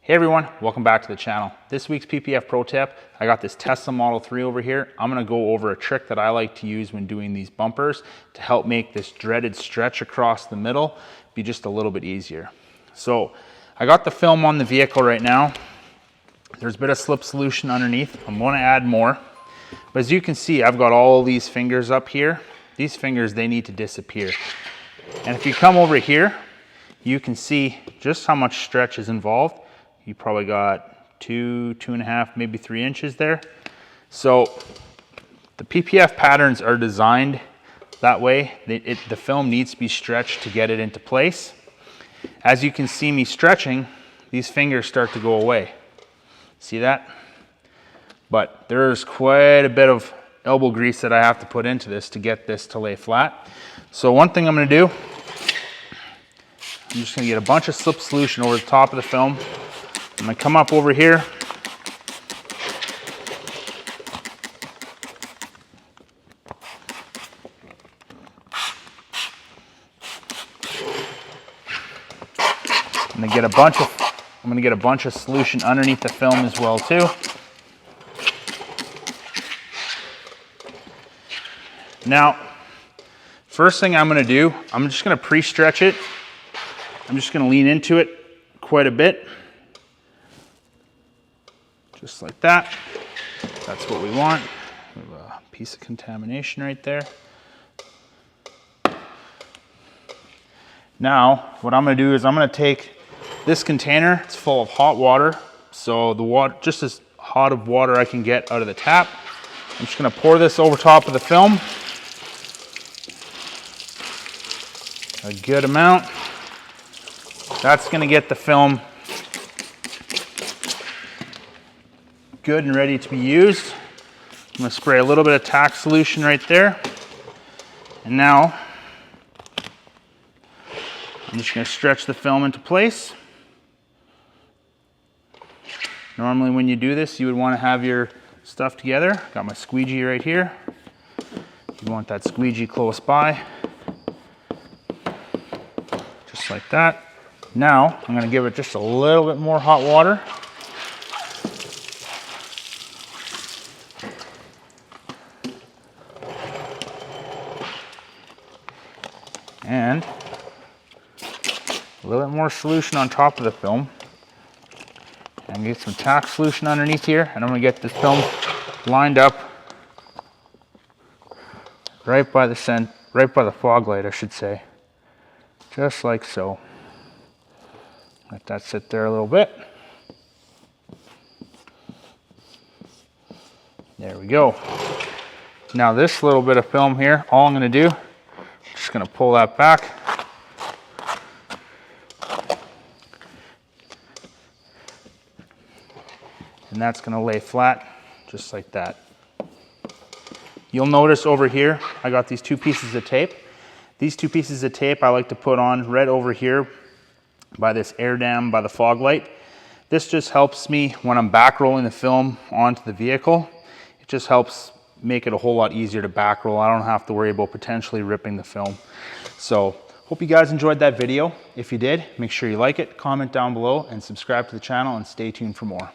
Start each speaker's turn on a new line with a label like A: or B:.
A: Hey everyone, welcome back to the channel. This week's PPF pro tip, I got this Tesla Model 3 over here. I'm gonna go over a trick that I like to use when doing these bumpers to help make this dreaded stretch across the middle be just a little bit easier. So I got the film on the vehicle right now. There's a bit of slip solution underneath. I'm gonna add more. But as you can see, I've got all these fingers up here. These fingers, they need to disappear. And if you come over here, you can see just how much stretch is involved. You probably got 2.5, maybe 3 inches there. So the PPF patterns are designed that way. The film needs to be stretched to get it into place. As you can see me stretching, these fingers start to go away. See that? But there's quite a bit of elbow grease that I have to put into this to get this to lay flat. So one thing I'm gonna do, I'm just gonna get a bunch of slip solution over the top of the film. I'm gonna come up over here. I'm gonna get a bunch of solution underneath the film as well too. Now, first thing I'm gonna do, I'm just gonna pre-stretch it. I'm just gonna lean into it quite a bit. Just like that. That's what we want. We have a piece of contamination right there. Now, what I'm gonna do is I'm gonna take this container, it's full of hot water. So the water, just as hot of water I can get out of the tap. I'm just gonna pour this over top of the film. A good amount. That's gonna get the film good and ready to be used. I'm gonna spray a little bit of tack solution right there. And now, I'm just gonna stretch the film into place. Normally when you do this, you would wanna have your stuff together. Got my squeegee right here. You want that squeegee close by. Just like that. Now, I'm gonna give it just a little bit more hot water. And a little bit more solution on top of the film. And get some tack solution underneath here, and I'm gonna get this film lined up right by the fog light, I should say. Just like so. Let that sit there a little bit. There we go. Now this little bit of film here, all I'm gonna do, just gonna pull that back. And that's gonna lay flat, just like that. You'll notice over here, I got these 2 pieces of tape. These 2 pieces of tape I like to put on right over here by this air dam, by the fog light. This just helps me when I'm back rolling the film onto the vehicle. It just helps make it a whole lot easier to back roll. I don't have to worry about potentially ripping the film. So, hope you guys enjoyed that video. If you did, make sure you like it, comment down below, and subscribe to the channel, and stay tuned for more.